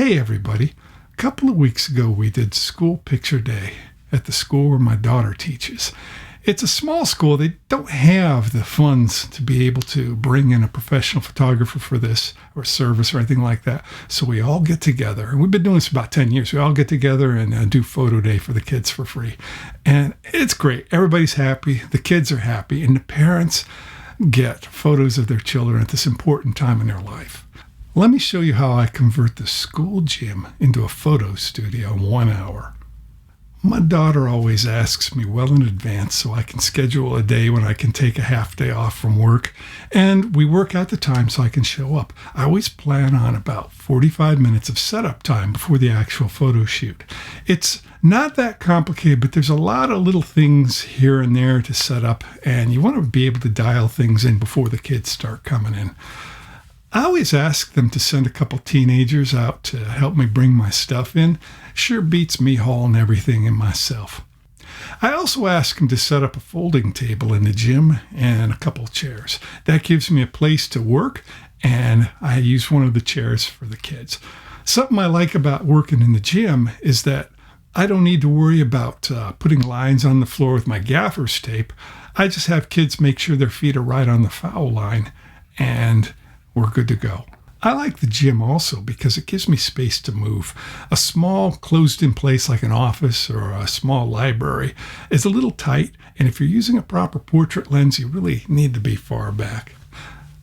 Hey everybody, a couple of weeks ago we did school picture day at the school where my daughter teaches. It's a small school. They don't have the funds to be able to bring in a professional photographer for this or service or anything like that. So we all get together, and we've been doing this for about 10 years. We all get together and do photo day for the kids for free. And it's great. Everybody's happy. The kids are happy, and the parents get photos of their children at this important time in their life. Let me show you how I convert the school gym into a photo studio in 1 hour. My daughter always asks me well in advance so I can schedule a day when I can take a half day off from work, and we work out the time so I can show up. I always plan on about 45 minutes of setup time before the actual photo shoot. It's not that complicated, but there's a lot of little things here and there to set up, and you want to be able to dial things in before the kids start coming in. I always ask them to send a couple teenagers out to help me bring my stuff in. Sure beats me hauling everything in myself. I also ask them to set up a folding table in the gym and a couple chairs. That gives me a place to work, and I use one of the chairs for the kids. Something I like about working in the gym is that I don't need to worry about putting lines on the floor with my gaffer's tape. I just have kids make sure their feet are right on the foul line, and we're good to go. I like the gym also because it gives me space to move. A small closed-in place like an office or a small library is a little tight, and if you're using a proper portrait lens, you really need to be far back.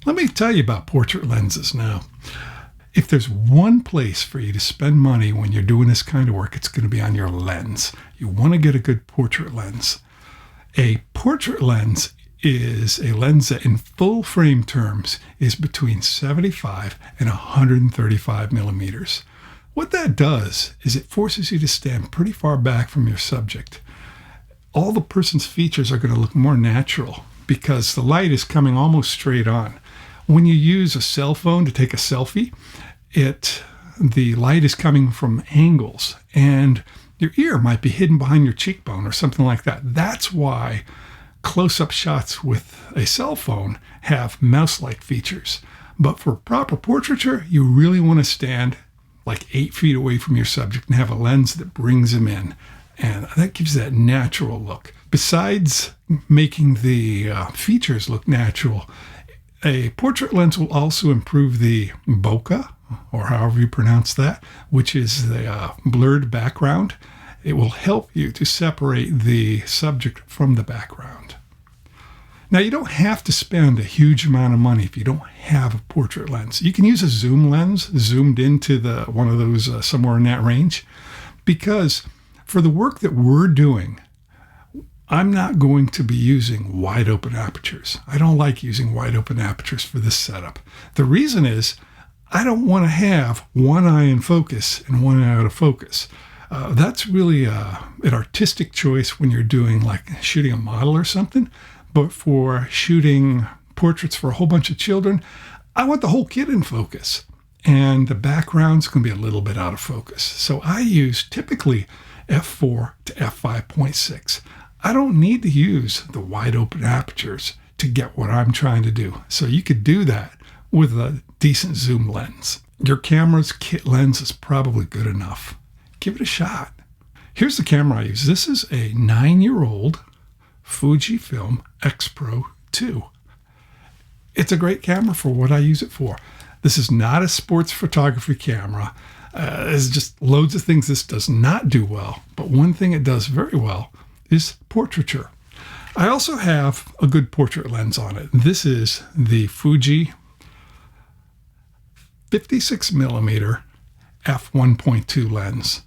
Let me tell you about portrait lenses now. If there's one place for you to spend money when you're doing this kind of work, it's going to be on your lens. You want to get a good portrait lens. A portrait lens is a lens that in full frame terms is between 75 and 135 millimeters. What that does is it forces you to stand pretty far back from your subject. All the person's features are going to look more natural because the light is coming almost straight on. When you use a cell phone to take a selfie, the light is coming from angles, and your ear might be hidden behind your cheekbone or something like that. That's why close-up shots with a cell phone have mouse-like features. But for proper portraiture, you really want to stand like 8 feet away from your subject and have a lens that brings them in. And that gives that natural look. Besides making the features look natural, a portrait lens will also improve the bokeh, or however you pronounce that, which is the blurred background. It will help you to separate the subject from the background. Now, you don't have to spend a huge amount of money if you don't have a portrait lens. You can use a zoom lens, zoomed into one of those somewhere in that range, because for the work that we're doing, I'm not going to be using wide open apertures. I don't like using wide open apertures for this setup. The reason is I don't want to have one eye in focus and one eye out of focus. That's really an artistic choice when you're doing like shooting a model or something. But for shooting portraits for a whole bunch of children, I want the whole kid in focus. And the background's going to be a little bit out of focus. So I use typically f4 to f5.6. I don't need to use the wide open apertures to get what I'm trying to do. So you could do that with a decent zoom lens. Your camera's kit lens is probably good enough. Give it a shot. Here's the camera I use. This is a 9-year-old Fujifilm X Pro 2. It's a great camera for what I use it for. This is not a sports photography camera. There's just loads of things this does not do well, but one thing it does very well is portraiture. I also have a good portrait lens on it. This is the Fuji 56mm f1.2 lens.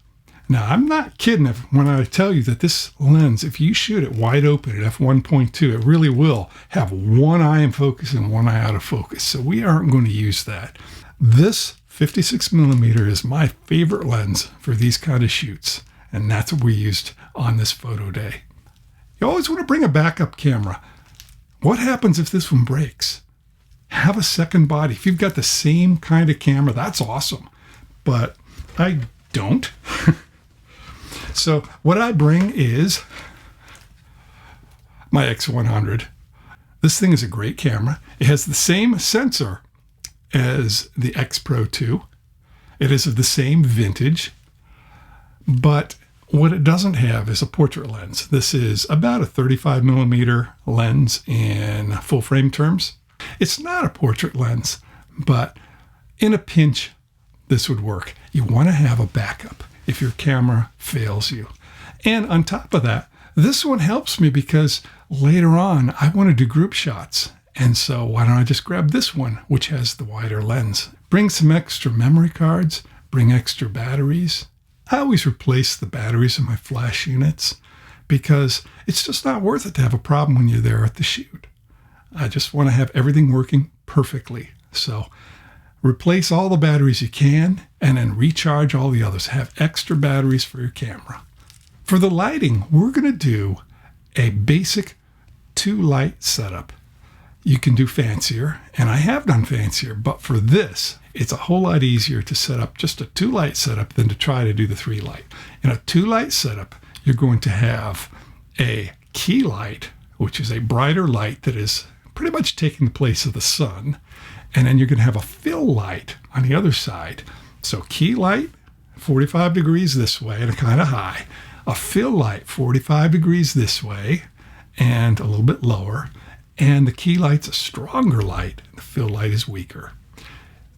Now, I'm not kidding when I tell you that this lens, if you shoot it wide open at f1.2, it really will have one eye in focus and one eye out of focus. So we aren't going to use that. This 56mm is my favorite lens for these kind of shoots, and that's what we used on this photo day. You always want to bring a backup camera. What happens if this one breaks? Have a second body. If you've got the same kind of camera, that's awesome. But I don't. So what I bring is my X100. This thing is a great camera. It has the same sensor as the X Pro 2. It is of the same vintage, but what it doesn't have is a portrait lens. This is about a 35 millimeter lens in full frame terms. It's not a portrait lens, but in a pinch, this would work. You want to have a backup if your camera fails you. And on top of that, this one helps me because later on, I want to do group shots. And so why don't I just grab this one, which has the wider lens? Bring some extra memory cards, bring extra batteries. I always replace the batteries in my flash units because it's just not worth it to have a problem when you're there at the shoot. I just want to have everything working perfectly. So replace all the batteries you can and then recharge all the others. Have extra batteries for your camera. For the lighting, we're going to do a basic 2-light setup. You can do fancier, and I have done fancier, but for this, it's a whole lot easier to set up just a 2-light setup than to try to do the 3-light. In a 2-light setup, you're going to have a key light, which is a brighter light that is pretty much taking the place of the sun, and then you're going to have a fill light on the other side. So key light, 45 degrees this way and kind of high. A fill light, 45 degrees this way and a little bit lower. And the key light's a stronger light, and the fill light is weaker.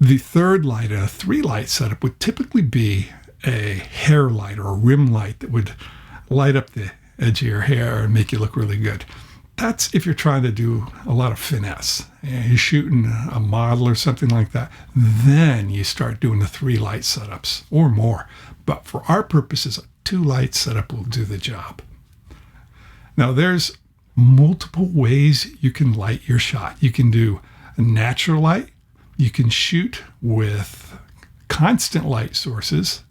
The third light in a 3-light setup would typically be a hair light or a rim light that would light up the edge of your hair and make you look really good. That's if you're trying to do a lot of finesse. You're shooting a model or something like that. Then you start doing the 3-light setups or more. But for our purposes, a 2-light setup will do the job. Now there's multiple ways you can light your shot. You can do a natural light. You can shoot with constant light sources.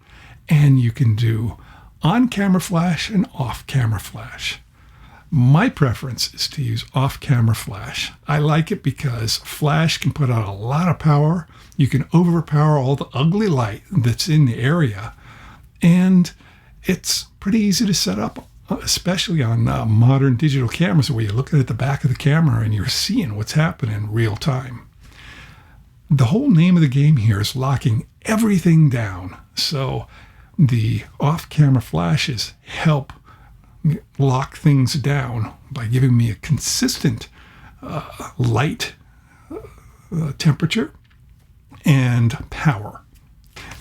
And you can do on-camera flash and off-camera flash. My preference is to use off-camera flash. I like it because flash can put out a lot of power. You can overpower all the ugly light that's in the area. And it's pretty easy to set up, especially on modern digital cameras where you're looking at the back of the camera and you're seeing what's happening in real time. The whole name of the game here is locking everything down. So the off-camera flashes help lock things down by giving me a consistent light temperature and power.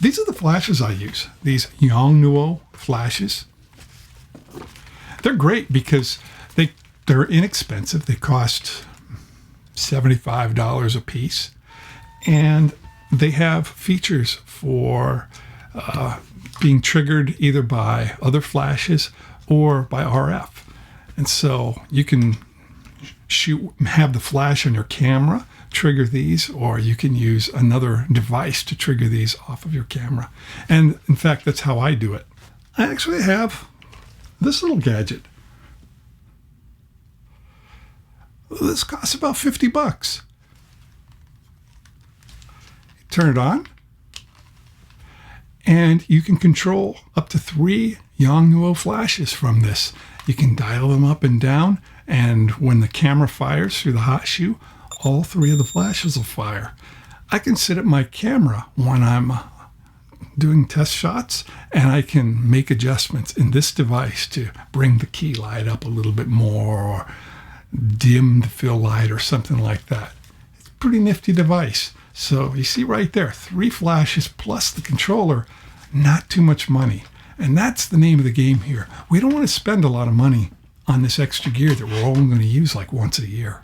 These are the flashes I use, these Yongnuo flashes. They're great because they're inexpensive. They cost $75 a piece, and they have features for being triggered either by other flashes or by RF. And so you can have the flash on your camera trigger these, or you can use another device to trigger these off of your camera. And in fact, that's how I do it. I actually have this little gadget. This costs about $50. Turn it on, and you can control up to 3 Yongnuo flashes from this. You can dial them up and down, and when the camera fires through the hot shoe, all 3 of the flashes will fire. I can sit at my camera when I'm doing test shots, and I can make adjustments in this device to bring the key light up a little bit more or dim the fill light or something like that. It's a pretty nifty device. So you see right there, 3 flashes plus the controller, not too much money. And that's the name of the game here. We don't want to spend a lot of money on this extra gear that we're only going to use like once a year.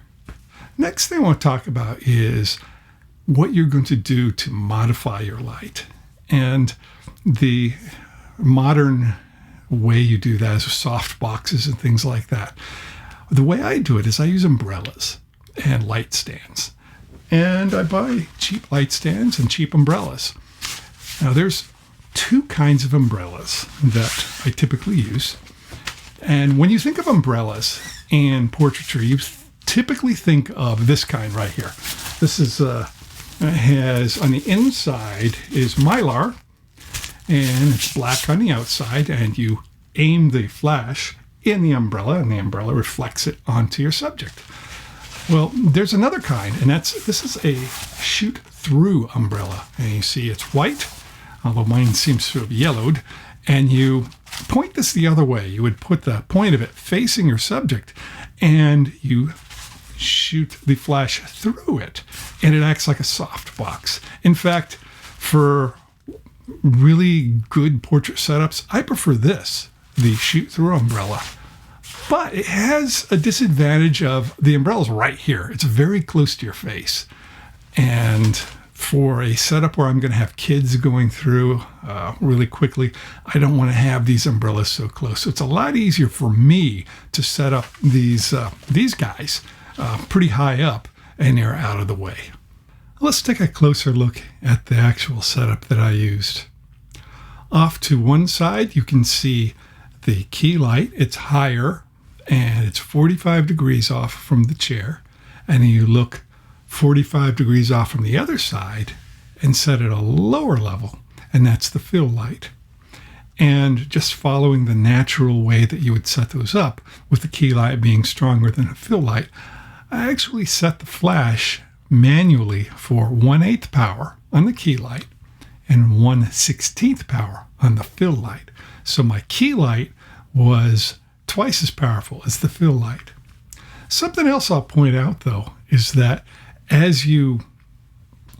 Next thing I want to talk about is what you're going to do to modify your light. And the modern way you do that is with soft boxes and things like that. The way I do it is I use umbrellas and light stands. And I buy cheap light stands and cheap umbrellas. Now there's 2 kinds of umbrellas that I typically use. And when you think of umbrellas and portraiture, you typically think of this kind right here. This is has on the inside is Mylar, and it's black on the outside, and you aim the flash in the umbrella, and the umbrella reflects it onto your subject. Well, there's another kind, and this is a shoot-through umbrella, and you see it's white although mine seems to have yellowed, and you point this the other way. You would put the point of it facing your subject, and you shoot the flash through it, and it acts like a softbox. In fact, for really good portrait setups, I prefer this, the shoot-through umbrella. But it has a disadvantage of the umbrella's right here. It's very close to your face. And for a setup where I'm going to have kids going through really quickly, I don't want to have these umbrellas so close. So it's a lot easier for me to set up these guys pretty high up, and they're out of the way. Let's take a closer look at the actual setup that I used. Off to one side, you can see the key light. It's higher, and it's 45 degrees off from the chair. And then you look 45 degrees off from the other side and set it a lower level, and that's the fill light. And just following the natural way that you would set those up, with the key light being stronger than the fill light, I actually set the flash manually for 1/8 power on the key light and 1/16 power on the fill light. So my key light was twice as powerful as the fill light. Something else I'll point out, though, is that as you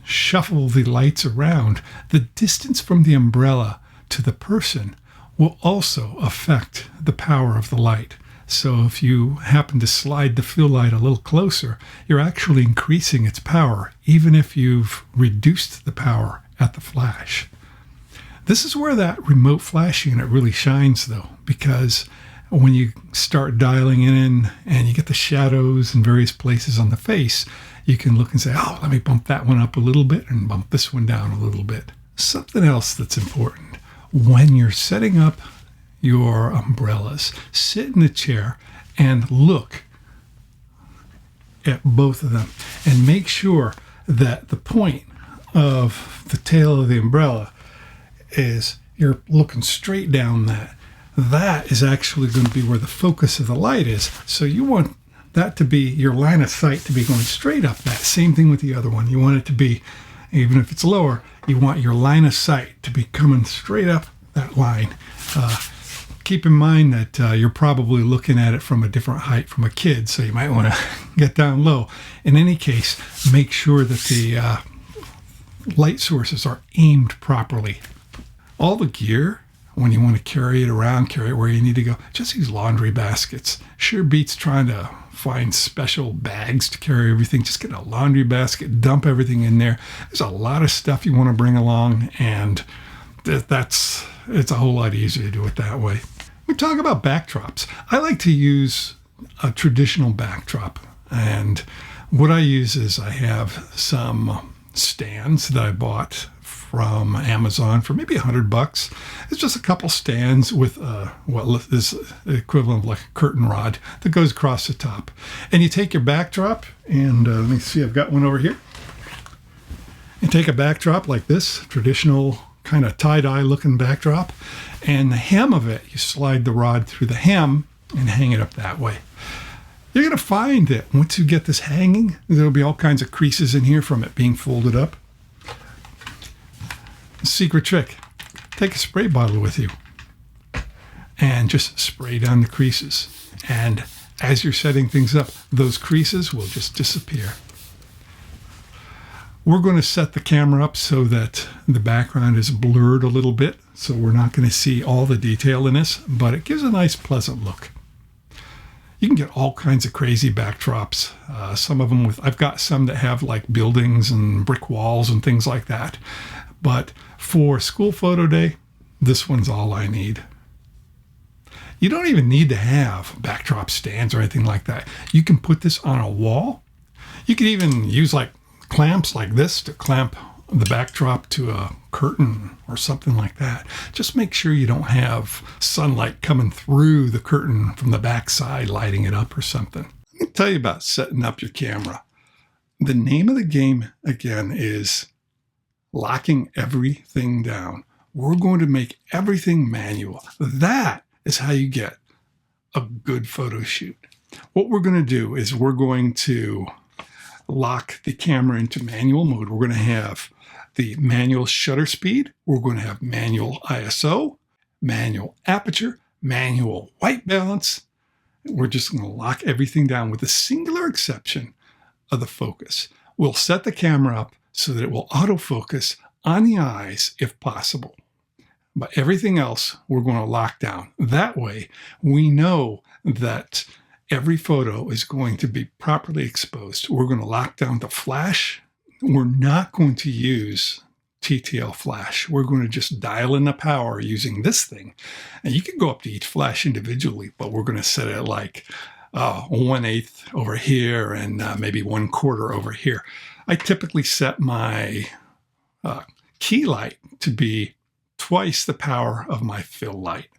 shuffle the lights around, the distance from the umbrella to the person will also affect the power of the light. So if you happen to slide the fill light a little closer, you're actually increasing its power, even if you've reduced the power at the flash. This is where that remote flash unit really shines, though, because when you start dialing in and you get the shadows in various places on the face, you can look and say, oh, let me bump that one up a little bit and bump this one down a little bit. Something else that's important. When you're setting up your umbrellas, sit in the chair and look at both of them and make sure that the point of the tail of the umbrella is you're looking straight down that. That is actually going to be where the focus of the light is. So you want that to be your line of sight to be going straight up that. Same thing with the other one. You want it to be, even if it's lower, you want your line of sight to be coming straight up that line. Keep in mind that you're probably looking at it from a different height from a kid, so you might want to get down low. In any case, make sure that the light sources are aimed properly. All the gear, when you want to carry it around, carry it where you need to go, just use laundry baskets. Sure beats trying to find special bags to carry everything. Just get a laundry basket, dump everything in there. There's a lot of stuff you want to bring along, and it's a whole lot easier to do it that way. We talk about backdrops. I like to use a traditional backdrop, and what I use is I have some stands that I bought from Amazon for maybe $100. It's just a couple stands with what is the equivalent of like a curtain rod that goes across the top. And you take your backdrop, and let me see, I've got one over here. You take a backdrop like this, traditional kind of tie-dye looking backdrop, and the hem of it, you slide the rod through the hem and hang it up that way. You're going to find that once you get this hanging, there'll be all kinds of creases in here from it being folded up. Secret trick, take a spray bottle with you and just spray down the creases. And as you're setting things up, those creases will just disappear. We're going to set the camera up so that the background is blurred a little bit, so we're not going to see all the detail in this, but it gives a nice, pleasant look. You can get all kinds of crazy backdrops. Some of them I've got some that have like buildings and brick walls and things like that. But for school photo day, this one's all I need. You don't even need to have backdrop stands or anything like that. You can put this on a wall. You can even use like clamps like this to clamp the backdrop to a curtain or something like that. Just make sure you don't have sunlight coming through the curtain from the backside, lighting it up or something. Let me tell you about setting up your camera. The name of the game, again, is locking everything down. We're going to make everything manual. That is how you get a good photo shoot. What we're going to do is we're going to lock the camera into manual mode. We're going to have the manual shutter speed. We're going to have manual ISO, manual aperture, manual white balance. We're just going to lock everything down with the singular exception of the focus. We'll set the camera up so that it will autofocus on the eyes if possible. But everything else we're going to lock down. That way, we know that every photo is going to be properly exposed. We're going to lock down the flash. We're not going to use TTL flash. We're going to just dial in the power using this thing. And you can go up to each flash individually, but we're going to set it like 1/8 over here and maybe 1/4 over here. I typically set my key light to be twice the power of my fill light.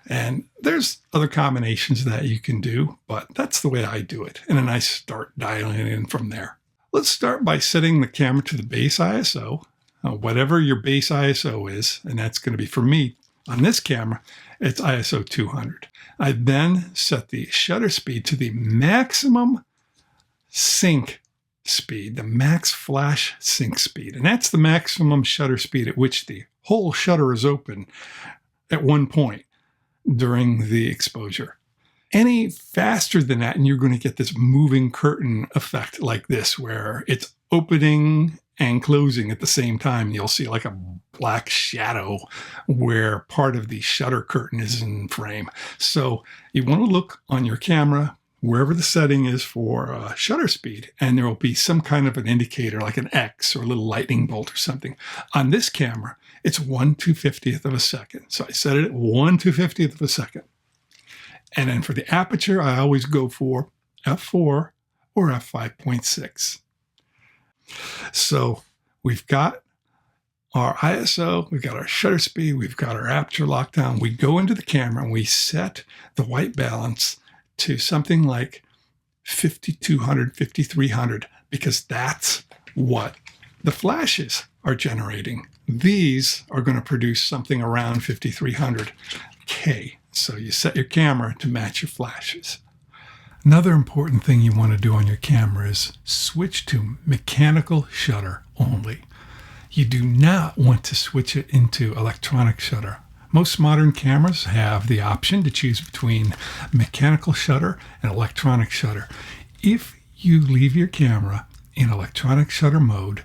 And there's other combinations that you can do, but that's the way I do it. And then I start dialing it in from there. Let's start by setting the camera to the base ISO, whatever your base ISO is, and that's going to be, for me, on this camera, it's ISO 200. I then set the shutter speed to the maximum sync speed, the max flash sync speed. And that's the maximum shutter speed at which the whole shutter is open at one point during the exposure. Any faster than that, and you're going to get this moving curtain effect like this, where it's opening and closing at the same time. You'll see like a black shadow where part of the shutter curtain is in frame. So you want to look on your camera wherever the setting is for shutter speed, and there will be some kind of an indicator like an X or a little lightning bolt or something. On this camera, it's 1/250th of a second. So I set it at 1/250th of a second. And then for the aperture, I always go for f4 or f5.6. So we've got our ISO, we've got our shutter speed, we've got our aperture lockdown. We go into the camera and we set the white balance to something like 5200, 5300, because that's what the flashes are generating. These are going to produce something around 5300K. So you set your camera to match your flashes. Another important thing you want to do on your camera is switch to mechanical shutter only. You do not want to switch it into electronic shutter. Most modern cameras have the option to choose between mechanical shutter and electronic shutter. If you leave your camera in electronic shutter mode,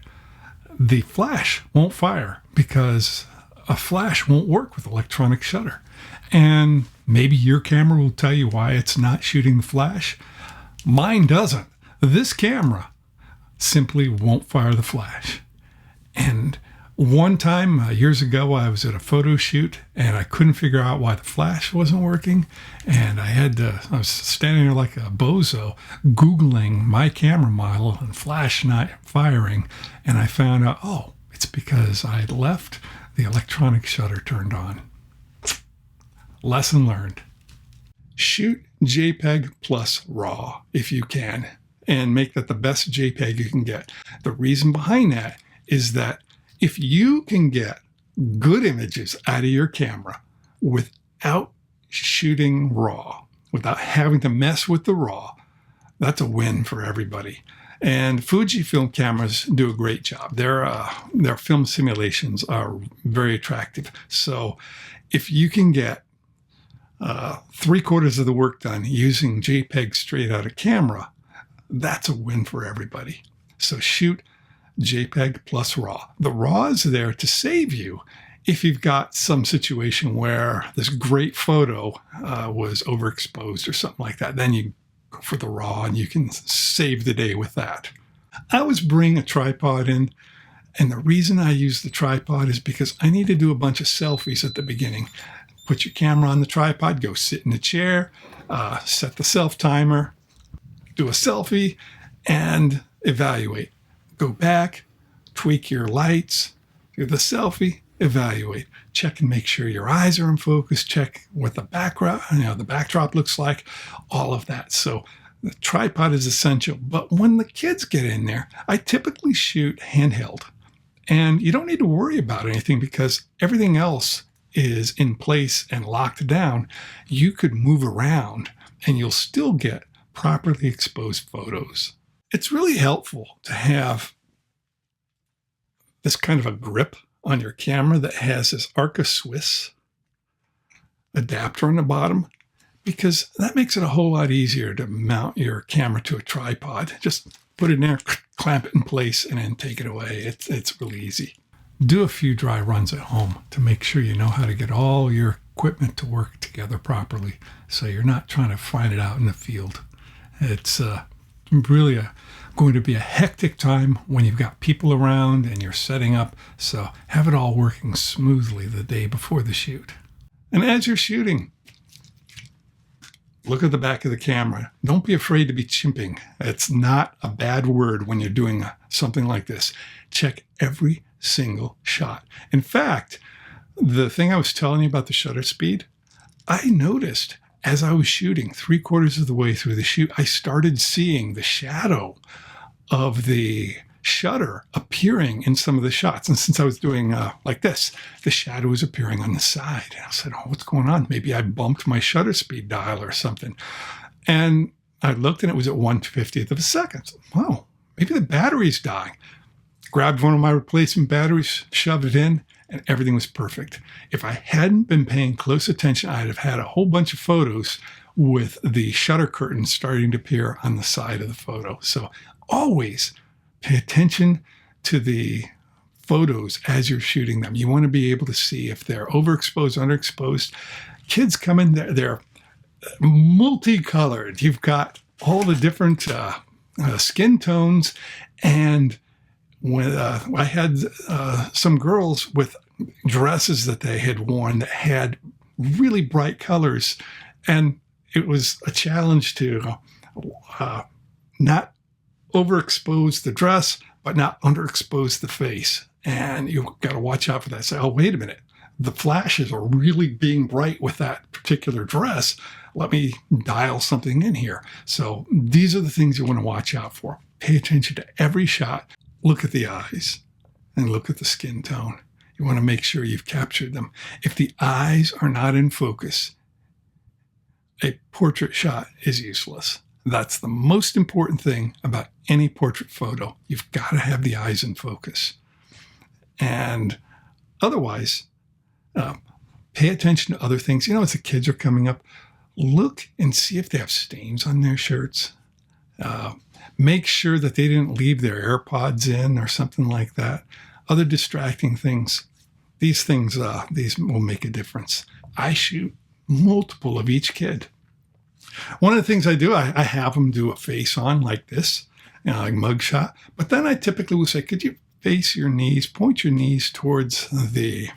the flash won't fire because a flash won't work with electronic shutter. And maybe your camera will tell you why it's not shooting the flash. Mine doesn't. This camera simply won't fire the flash. And one time, years ago, I was at a photo shoot and I couldn't figure out why the flash wasn't working. And I was standing there like a bozo, Googling my camera model and flash not firing. And I found out, oh, it's because I had left the electronic shutter turned on. Lesson learned. Shoot JPEG plus RAW if you can, and make that the best JPEG you can get. The reason behind that is that if you can get good images out of your camera without shooting RAW, without having to mess with the RAW, that's a win for everybody. And Fujifilm cameras do a great job. Their film simulations are very attractive. So if you can get 3/4 of the work done using JPEG straight out of camera, that's a win for everybody. So shoot JPEG plus RAW. The RAW is there to save you if you've got some situation where this great photo was overexposed or something like that. Then you go for the RAW and you can save the day with that. I always bring a tripod in, and the reason I use the tripod is because I need to do a bunch of selfies at the beginning. Put your camera on the tripod, go sit in the chair, set the self timer, do a selfie, and evaluate. Go back, tweak your lights, do the selfie, evaluate. Check and make sure your eyes are in focus. Check what the the backdrop looks like, all of that. So the tripod is essential. But when the kids get in there, I typically shoot handheld. And you don't need to worry about anything because everything else is in place and locked down. You could move around and you'll still get properly exposed photos. It's really helpful to have this kind of a grip on your camera that has this Arca Swiss adapter on the bottom, because that makes it a whole lot easier to mount your camera to a tripod. Just put it in there, clamp it in place, and then take it away. It's really easy. Do a few dry runs at home to make sure you know how to get all your equipment to work together properly, so you're not trying to find it out in the field. It's really going to be a hectic time when you've got people around and you're setting up, so have it all working smoothly the day before the shoot. And as you're shooting, look at the back of the camera. Don't be afraid to be chimping. It's not a bad word when you're doing something like this. Check every single shot. In fact, the thing I was telling you about the shutter speed, I noticed as I was shooting 3/4 of the way through the shoot, I started seeing the shadow of the shutter appearing in some of the shots. And since I was doing like this, the shadow was appearing on the side. And I said, oh, what's going on? Maybe I bumped my shutter speed dial or something. And I looked and it was at 1/50th of a second. Wow, maybe the battery's dying. Grabbed one of my replacement batteries, shoved it in, and everything was perfect. If I hadn't been paying close attention, I'd have had a whole bunch of photos with the shutter curtain starting to appear on the side of the photo. So always pay attention to the photos as you're shooting them. You want to be able to see if they're overexposed, underexposed. Kids come in, they're multicolored. You've got all the different skin tones. And when I had some girls with dresses that they had worn that had really bright colors, and it was a challenge to not overexpose the dress, but not underexpose the face. And you've got to watch out for that. Say, oh, wait a minute. The flashes are really being bright with that particular dress. Let me dial something in here. So these are the things you want to watch out for. Pay attention to every shot. Look at the eyes and look at the skin tone. You want to make sure you've captured them. If the eyes are not in focus, a portrait shot is useless. That's the most important thing about any portrait photo. You've got to have the eyes in focus. And otherwise, pay attention to other things. You know, as the kids are coming up, look and see if they have stains on their shirts. Make sure that they didn't leave their AirPods in or something like that. Other distracting things. These things, these will make a difference. I shoot multiple of each kid. One of the things I do, I have them do a face on like this, like mugshot. But then I typically will say, could you face your knees, point your knees towards the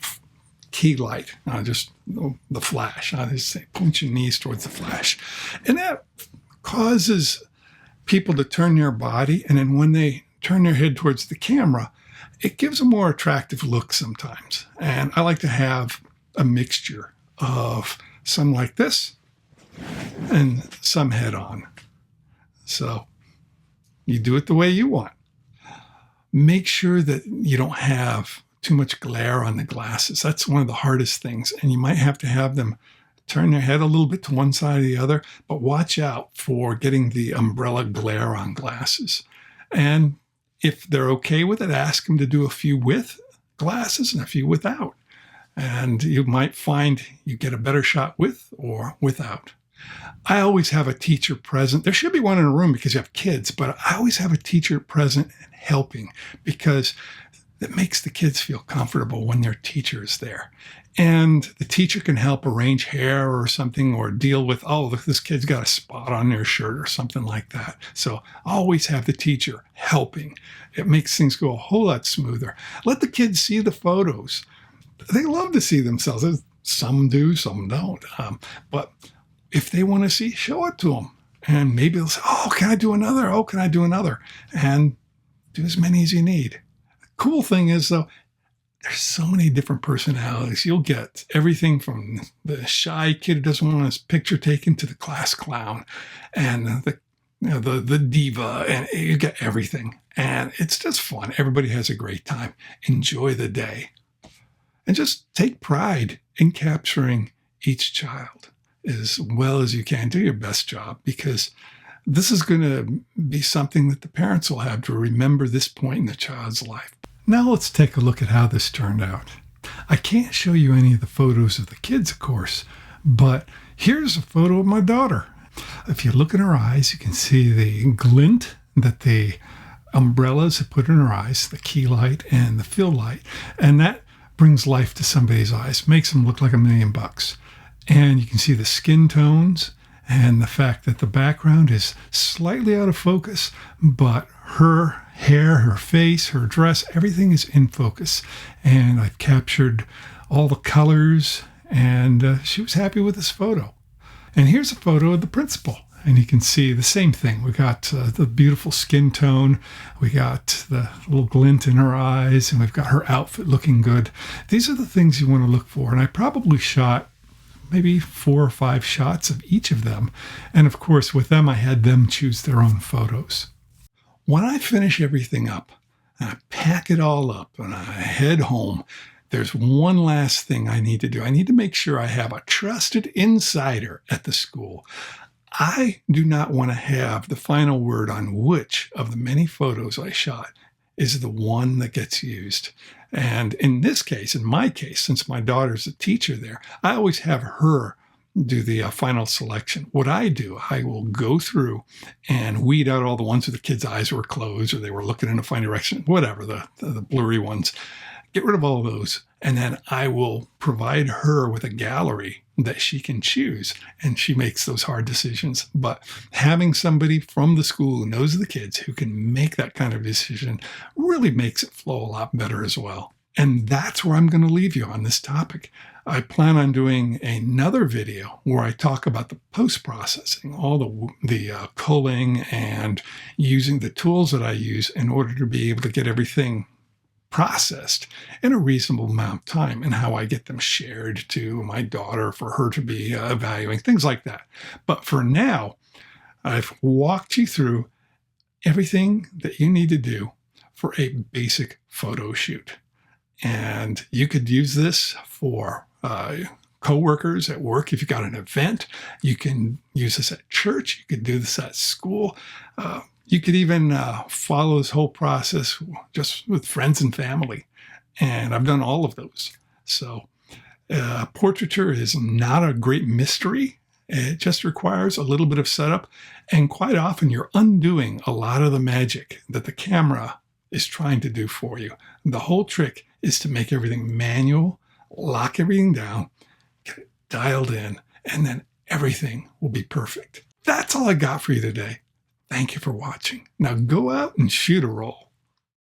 key light, just the flash. I just say, point your knees towards the flash. And that causes people to turn their body. And then when they turn their head towards the camera, it gives a more attractive look sometimes. And I like to have a mixture of some like this and some head on. So you do it the way you want. Make sure that you don't have too much glare on the glasses. That's one of the hardest things. And you might have to have them turn their head a little bit to one side or the other, but watch out for getting the umbrella glare on glasses. And if they're okay with it, ask them to do a few with glasses and a few without. And you might find you get a better shot with or without. I always have a teacher present. There should be one in a room because you have kids, but I always have a teacher present and helping because it makes the kids feel comfortable when their teacher is there. And the teacher can help arrange hair or something or deal with, oh, look, this kid's got a spot on their shirt or something like that. So always have the teacher helping. It makes things go a whole lot smoother. Let the kids see the photos. They love to see themselves. Some do, some don't. But if they want to see, show it to them. And maybe they'll say, oh, can I do another? Oh, can I do another? And do as many as you need. The cool thing is, though, there's so many different personalities. You'll get everything from the shy kid who doesn't want his picture taken to the class clown and the diva, and you get everything. And it's just fun. Everybody has a great time. Enjoy the day. And just take pride in capturing each child as well as you can. Do your best job, because this is going to be something that the parents will have to remember this point in the child's life. Now let's take a look at how this turned out. I can't show you any of the photos of the kids, of course, but here's a photo of my daughter. If you look in her eyes, you can see the glint that the umbrellas have put in her eyes, the key light and the fill light, and that brings life to somebody's eyes, makes them look like $1,000,000. And you can see the skin tones and the fact that the background is slightly out of focus, but her hair, her face, her dress, everything is in focus. And I've captured all the colors, and she was happy with this photo. And here's a photo of the principal. And you can see the same thing. We got the beautiful skin tone. We got the little glint in her eyes, and we've got her outfit looking good. These are the things you want to look for. And I probably shot maybe 4 or 5 shots of each of them. And of course, with them, I had them choose their own photos. When I finish everything up, and I pack it all up and I head home, there's one last thing I need to do. I need to make sure I have a trusted insider at the school. I do not want to have the final word on which of the many photos I shot is the one that gets used. And in this case, in my case, since my daughter's a teacher there, I always have her do the final selection. What I do, I will go through and weed out all the ones where the kids' eyes were closed or they were looking in a funny direction, whatever, the blurry ones. Get rid of all of those. And then I will provide her with a gallery that she can choose. And she makes those hard decisions. But having somebody from the school who knows the kids, who can make that kind of decision, really makes it flow a lot better as well. And that's where I'm going to leave you on this topic. I plan on doing another video where I talk about the post-processing, all the culling and using the tools that I use in order to be able to get everything processed in a reasonable amount of time, and how I get them shared to my daughter for her to be evaluating, things like that. But for now, I've walked you through everything that you need to do for a basic photo shoot. And you could use this for co-workers at work. If you've got an event, you can use this at church. You could do this at school. You could even follow this whole process just with friends and family. And I've done all of those. So portraiture is not a great mystery. It just requires a little bit of setup. And quite often you're undoing a lot of the magic that the camera is trying to do for you. The whole trick is to make everything manual, lock everything down, get it dialed in, and then everything will be perfect. That's all I got for you today. Thank you for watching. Now go out and shoot a roll.